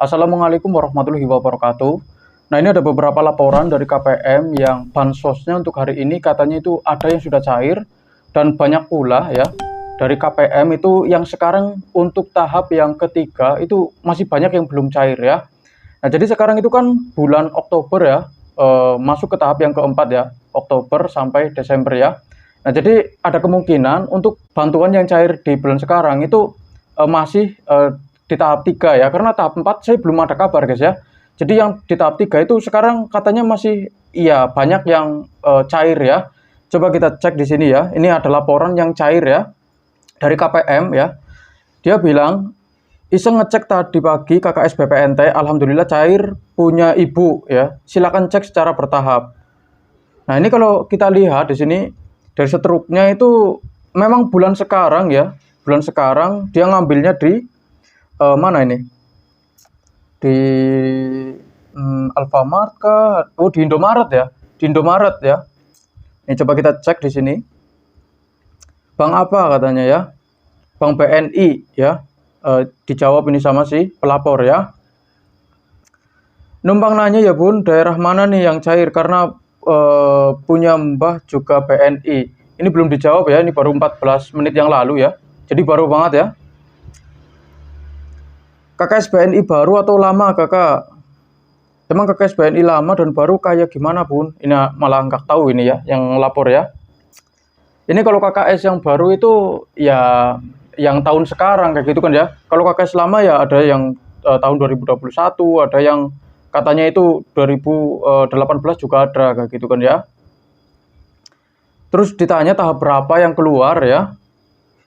Assalamualaikum warahmatullahi wabarakatuh. Nah, ini ada beberapa laporan dari KPM yang bansosnya untuk hari ini katanya itu ada yang sudah cair dan banyak pula ya dari KPM itu yang sekarang untuk tahap yang ketiga itu masih banyak yang belum cair ya. Nah, jadi sekarang itu kan bulan Oktober ya, masuk ke tahap yang keempat ya, Oktober sampai Desember ya. Nah, jadi ada kemungkinan untuk bantuan yang cair di bulan sekarang itu masih di tahap 3 ya, karena tahap 4 saya belum ada kabar guys ya. Jadi yang di tahap 3 itu sekarang katanya masih iya banyak yang cair ya. Coba kita cek di sini ya. Ini ada laporan yang cair ya dari KPM ya. Dia bilang iseng ngecek tadi pagi KKS BPNT, alhamdulillah cair punya ibu ya. Silakan cek secara bertahap. Nah, ini kalau kita lihat di sini dari struknya itu memang bulan sekarang ya. Bulan sekarang dia ngambilnya di mana ini? Di Alfamart kah? Oh, di Indomaret ya. Di Indomaret ya. Ini coba kita cek di sini. Bank apa katanya ya? Bank BNI ya. Dijawab ini sama si pelapor ya. Numpang nanya ya Bun, daerah mana nih yang cair karena punya Mbah juga BNI. Ini belum dijawab ya, ini baru 14 menit yang lalu ya. Jadi baru banget ya. KKS BNI baru atau lama kakak? Emang KKS BNI lama dan baru kayak gimana Bun? Ini malah nggak tahu ini ya, yang lapor ya. Ini kalau KKS yang baru itu ya yang tahun sekarang kayak gitu kan ya. Kalau KKS lama ya ada yang tahun 2021, ada yang katanya itu 2018 juga ada kayak gitu kan ya. Terus ditanya tahap berapa yang keluar ya.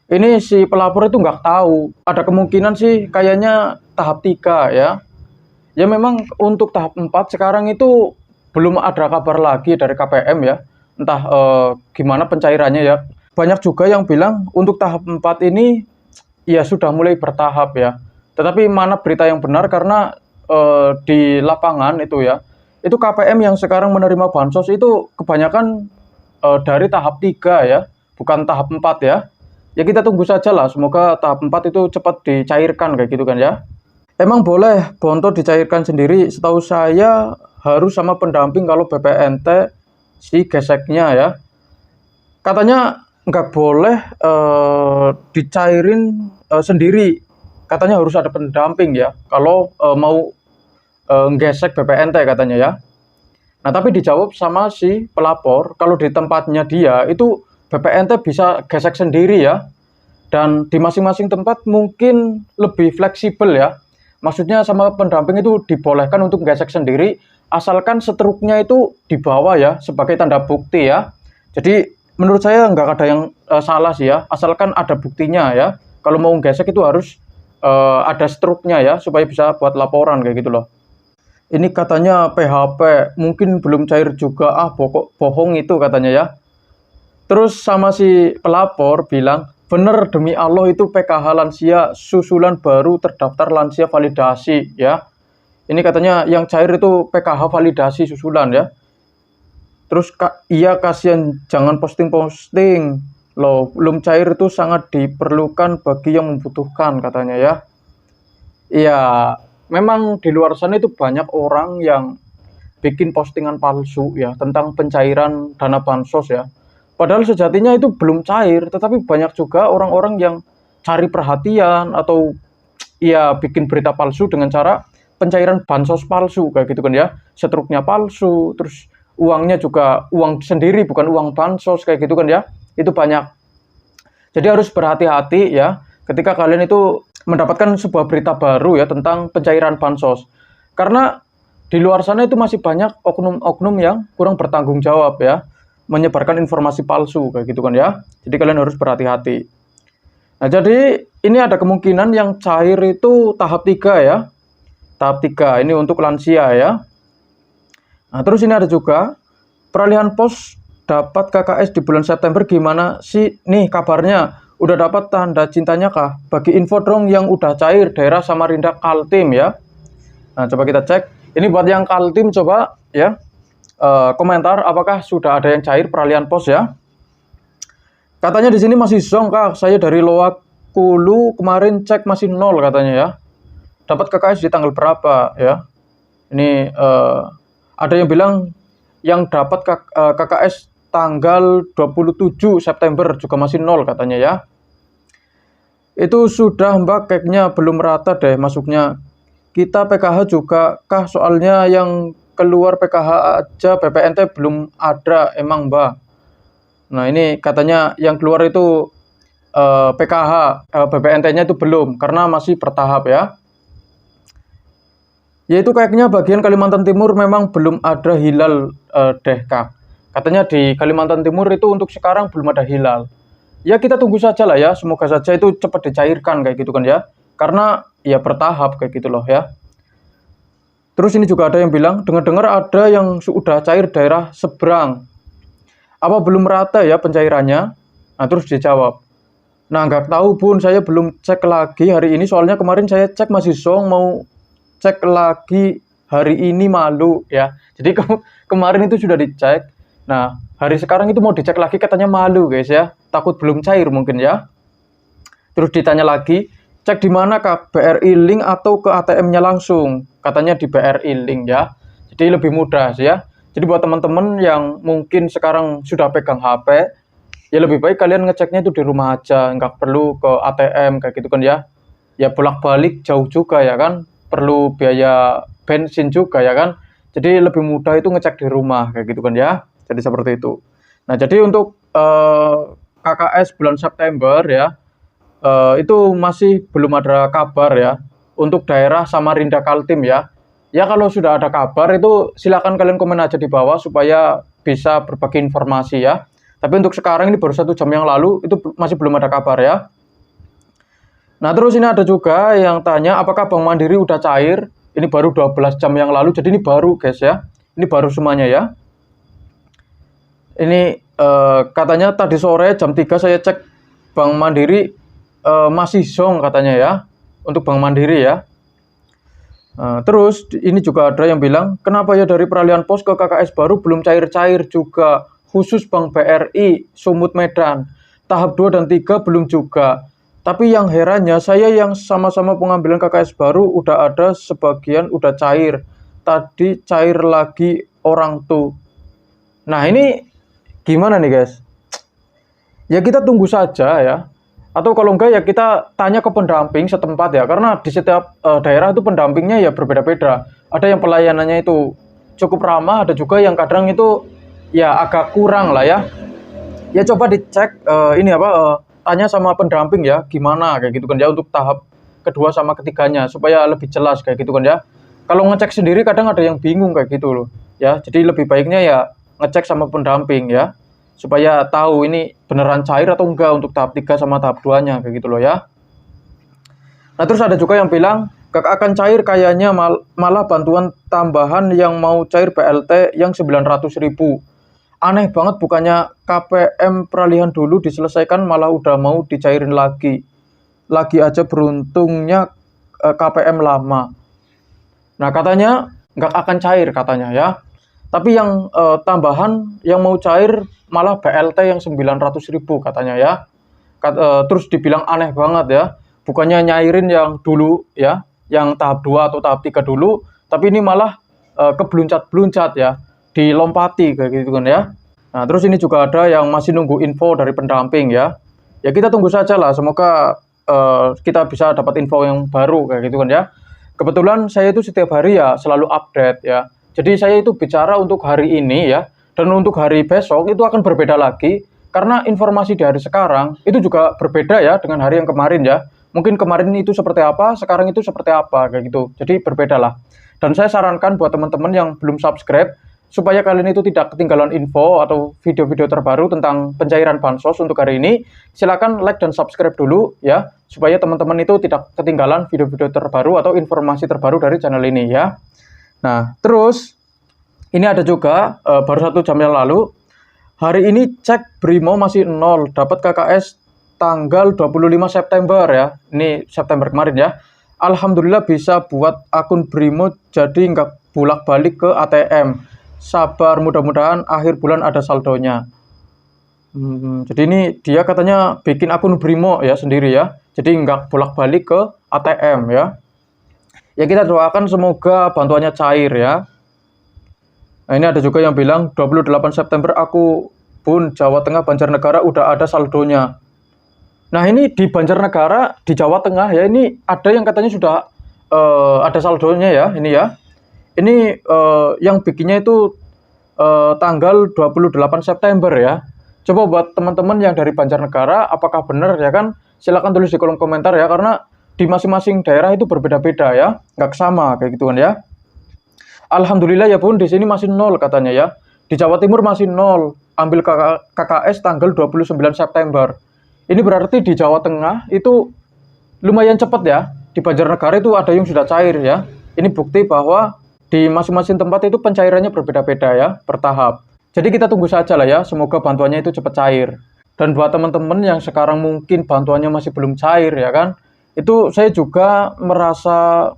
Ini si pelapor itu nggak tahu. Ada kemungkinan sih kayaknya tahap 3 ya. Ya memang untuk tahap 4 sekarang itu belum ada kabar lagi dari KPM ya. Entah gimana pencairannya ya. Banyak juga yang bilang untuk tahap 4 ini ya sudah mulai bertahap ya. Tetapi mana berita yang benar karena di lapangan itu ya. Itu KPM yang sekarang menerima bansos itu kebanyakan dari tahap 3 ya, bukan tahap 4 ya. Ya kita tunggu saja lah, semoga tahap 4 itu cepat dicairkan kayak gitu kan ya. Emang boleh bontot dicairkan sendiri? Setahu saya harus sama pendamping kalau BPNT si geseknya ya. Katanya nggak boleh dicairin sendiri. Katanya harus ada pendamping ya kalau mau gesek BPNT katanya ya. Nah, tapi dijawab sama si pelapor kalau di tempatnya dia itu BPNT bisa gesek sendiri ya. Dan di masing-masing tempat mungkin lebih fleksibel ya. Maksudnya sama pendamping itu dibolehkan untuk gesek sendiri asalkan setruknya itu dibawa ya sebagai tanda bukti ya. Jadi menurut saya nggak ada yang salah sih ya, asalkan ada buktinya ya. Kalau mau gesek itu harus ada struknya ya supaya bisa buat laporan kayak gitu loh. Ini katanya PHP mungkin belum cair juga, bohong itu katanya ya. Terus sama si pelapor bilang, bener demi Allah itu PKH lansia susulan baru terdaftar lansia validasi ya. Ini katanya yang cair itu PKH validasi susulan ya. Terus iya kasihan jangan posting-posting loh, belum cair itu sangat diperlukan bagi yang membutuhkan katanya ya. Iya, memang di luar sana itu banyak orang yang bikin postingan palsu ya tentang pencairan dana bansos ya. Padahal sejatinya itu belum cair, tetapi banyak juga orang-orang yang cari perhatian atau ya bikin berita palsu dengan cara pencairan bansos palsu kayak gitu kan ya. Struknya palsu, terus uangnya juga uang sendiri bukan uang bansos kayak gitu kan ya. Itu banyak. Jadi harus berhati-hati ya ketika kalian itu mendapatkan sebuah berita baru ya tentang pencairan bansos. Karena di luar sana itu masih banyak oknum-oknum yang kurang bertanggung jawab ya, menyebarkan informasi palsu kayak gitu kan ya. Jadi kalian harus berhati-hati. Nah, jadi ini ada kemungkinan yang cair itu tahap 3 ya. Tahap 3 ini untuk lansia ya. Nah, terus ini ada juga peralihan pos dapat KKS di bulan September gimana sih nih kabarnya? Udah dapat tanda cintanya kah? Bagi info dong yang udah cair daerah Samarinda Kaltim ya. Nah, coba kita cek. Ini buat yang Kaltim coba ya. Komentar apakah sudah ada yang cair peralihan pos ya. Katanya di sini masih zong kak. Saya dari Loakulu kemarin cek masih 0 katanya ya. dapat KKS di tanggal berapa ya. Ini ada yang bilang yang dapat KKS tanggal 27 September juga masih 0 katanya ya. Itu sudah Mbak, kayaknya belum rata deh masuknya. Kita PKH juga kah, soalnya yang keluar PKH aja BPNT belum ada emang Mbak. Nah ini katanya yang keluar itu PKH, BPNT-nya itu belum karena masih bertahap ya. Yaitu kayaknya bagian Kalimantan Timur memang belum ada hilal deh Kak. Katanya di Kalimantan Timur itu untuk sekarang belum ada hilal. Ya kita tunggu saja lah ya, semoga saja itu cepat dicairkan kayak gitu kan ya. Karena ya bertahap kayak gitu loh ya. Terus ini juga ada yang bilang, dengar-dengar ada yang sudah cair daerah seberang. Apa belum rata ya pencairannya? Nah terus dijawab, nah nggak tahu Bun, saya belum cek lagi hari ini, soalnya kemarin saya cek masih song, mau cek lagi hari ini malu ya. Jadi kemarin itu sudah dicek. Nah, hari sekarang itu mau dicek lagi katanya malu guys ya. Takut belum cair mungkin ya. Terus ditanya lagi, cek di mana Kak? BRI Link atau ke ATM-nya langsung? Katanya di BRI Link ya. Jadi lebih mudah sih ya. Jadi buat teman-teman yang mungkin sekarang sudah pegang HP, ya lebih baik kalian ngeceknya itu di rumah aja, nggak perlu ke ATM kayak gitu kan ya. Ya bolak-balik jauh juga ya kan, perlu biaya bensin juga ya kan. Jadi lebih mudah itu ngecek di rumah kayak gitu kan ya. Jadi seperti itu. Nah jadi untuk KKS bulan September ya, itu masih belum ada kabar ya. Untuk daerah Samarinda Kaltim ya. Ya kalau sudah ada kabar itu silakan kalian komen aja di bawah supaya bisa berbagi informasi ya. Tapi untuk sekarang ini baru 1 jam yang lalu itu masih belum ada kabar ya. Nah terus ini ada juga yang tanya apakah Bank Mandiri udah cair. Ini baru 12 jam yang lalu, jadi ini baru guys ya. Ini baru semuanya ya. Ini katanya tadi sore jam 3 saya cek Bank Mandiri masih zong katanya ya. Untuk Bank Mandiri ya. Terus ini juga ada yang bilang, kenapa ya dari peralihan pos ke KKS baru belum cair-cair juga, khusus Bank BRI Sumut Medan, tahap 2 dan 3 belum juga. Tapi yang herannya saya yang sama-sama pengambilan KKS baru udah ada sebagian udah cair, tadi cair lagi orang tuh. Nah ini gimana nih guys? Ya kita tunggu saja ya. Atau kalau enggak ya kita tanya ke pendamping setempat ya, karena di setiap daerah itu pendampingnya ya berbeda-beda. Ada yang pelayanannya itu cukup ramah, ada juga yang kadang itu ya agak kurang lah ya. Ya coba dicek tanya sama pendamping ya gimana kayak gitu kan ya untuk tahap kedua sama ketiganya supaya lebih jelas kayak gitu kan ya. Kalau ngecek sendiri kadang ada yang bingung kayak gitu loh ya. Jadi lebih baiknya ya ngecek sama pendamping ya, supaya tahu ini beneran cair atau enggak untuk tahap 3 sama tahap 2-nya kayak gitu loh ya. Nah terus ada juga yang bilang Kakak akan cair kayaknya malah bantuan tambahan yang mau cair BLT yang 900.000. Aneh banget, bukannya KPM peralihan dulu diselesaikan malah udah mau dicairin lagi. Lagi aja beruntungnya KPM lama. Nah katanya nggak akan cair katanya ya. Tapi yang tambahan yang mau cair malah BLT yang 900.000 katanya ya. Terus dibilang aneh banget ya. Bukannya nyairin yang dulu ya, yang tahap 2 atau tahap 3 dulu, tapi ini malah kebluncat-bluncat ya, dilompati kayak gitu kan ya. Nah, terus ini juga ada yang masih nunggu info dari pendamping ya. Ya kita tunggu saja lah, semoga kita bisa dapat info yang baru kayak gitu kan ya. Kebetulan saya itu setiap hari ya selalu update ya. Jadi saya itu bicara untuk hari ini ya, dan untuk hari besok itu akan berbeda lagi, karena informasi di hari sekarang itu juga berbeda ya dengan hari yang kemarin ya. Mungkin kemarin itu seperti apa, sekarang itu seperti apa, kayak gitu. Jadi berbeda lah. Dan saya sarankan buat teman-teman yang belum subscribe, supaya kalian itu tidak ketinggalan info atau video-video terbaru tentang pencairan bansos untuk hari ini, silakan like dan subscribe dulu ya, supaya teman-teman itu tidak ketinggalan video-video terbaru atau informasi terbaru dari channel ini ya. Nah, terus ini ada juga baru 1 jam yang lalu, hari ini cek Brimo masih 0, dapat KKS tanggal 25 September ya. Ini September kemarin ya. Alhamdulillah bisa buat akun Brimo jadi nggak bolak-balik ke ATM. Sabar, mudah-mudahan akhir bulan ada saldonya. Jadi ini dia katanya bikin akun Brimo ya sendiri ya. Jadi nggak bolak-balik ke ATM ya. Ya kita doakan semoga bantuannya cair ya. Nah ini ada juga yang bilang 28 September aku Bun, Jawa Tengah Banjarnegara udah ada saldonya. Nah ini di Banjarnegara di Jawa Tengah ya, ini ada yang katanya sudah ada saldonya ya, ini ya. Ini yang bikinnya itu tanggal 28 September ya. Coba buat teman-teman yang dari Banjarnegara, apakah benar ya kan? Silahkan tulis di kolom komentar ya, karena di masing-masing daerah itu berbeda-beda ya, nggak sama kayak gitu kan ya. Alhamdulillah ya Bun, di sini masih nol katanya ya. Di Jawa Timur masih nol, ambil KKS tanggal 29 September. Ini berarti di Jawa Tengah itu lumayan cepat ya. Di Banjarnegara itu ada yang sudah cair ya. Ini bukti bahwa di masing-masing tempat itu pencairannya berbeda-beda ya, bertahap. Jadi kita tunggu saja lah ya, semoga bantuannya itu cepat cair. Dan buat teman-teman yang sekarang mungkin bantuannya masih belum cair ya kan, itu saya juga merasa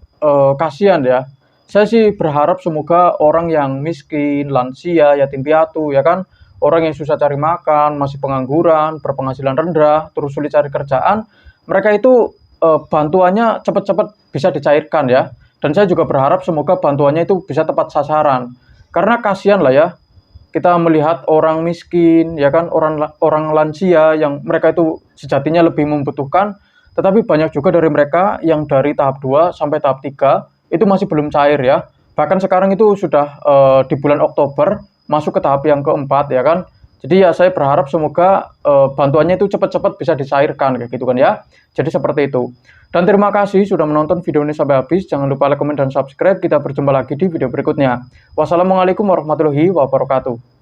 kasihan ya. Saya sih berharap semoga orang yang miskin, lansia, yatim piatu ya kan, orang yang susah cari makan, masih pengangguran, berpenghasilan rendah, terus sulit cari kerjaan, mereka itu bantuannya cepat-cepat bisa dicairkan ya. Dan saya juga berharap semoga bantuannya itu bisa tepat sasaran. Karena kasihan lah ya, kita melihat orang miskin, ya kan, orang lansia yang mereka itu sejatinya lebih membutuhkan, tetapi banyak juga dari mereka yang dari tahap 2 sampai tahap 3 itu masih belum cair ya. Bahkan sekarang itu sudah di bulan Oktober masuk ke tahap yang keempat ya kan. Jadi ya saya berharap semoga bantuannya itu cepat-cepat bisa dicairkan kayak gitu kan ya. Jadi seperti itu. Dan terima kasih sudah menonton video ini sampai habis. Jangan lupa like, komen, dan subscribe. Kita berjumpa lagi di video berikutnya. Wassalamualaikum warahmatullahi wabarakatuh.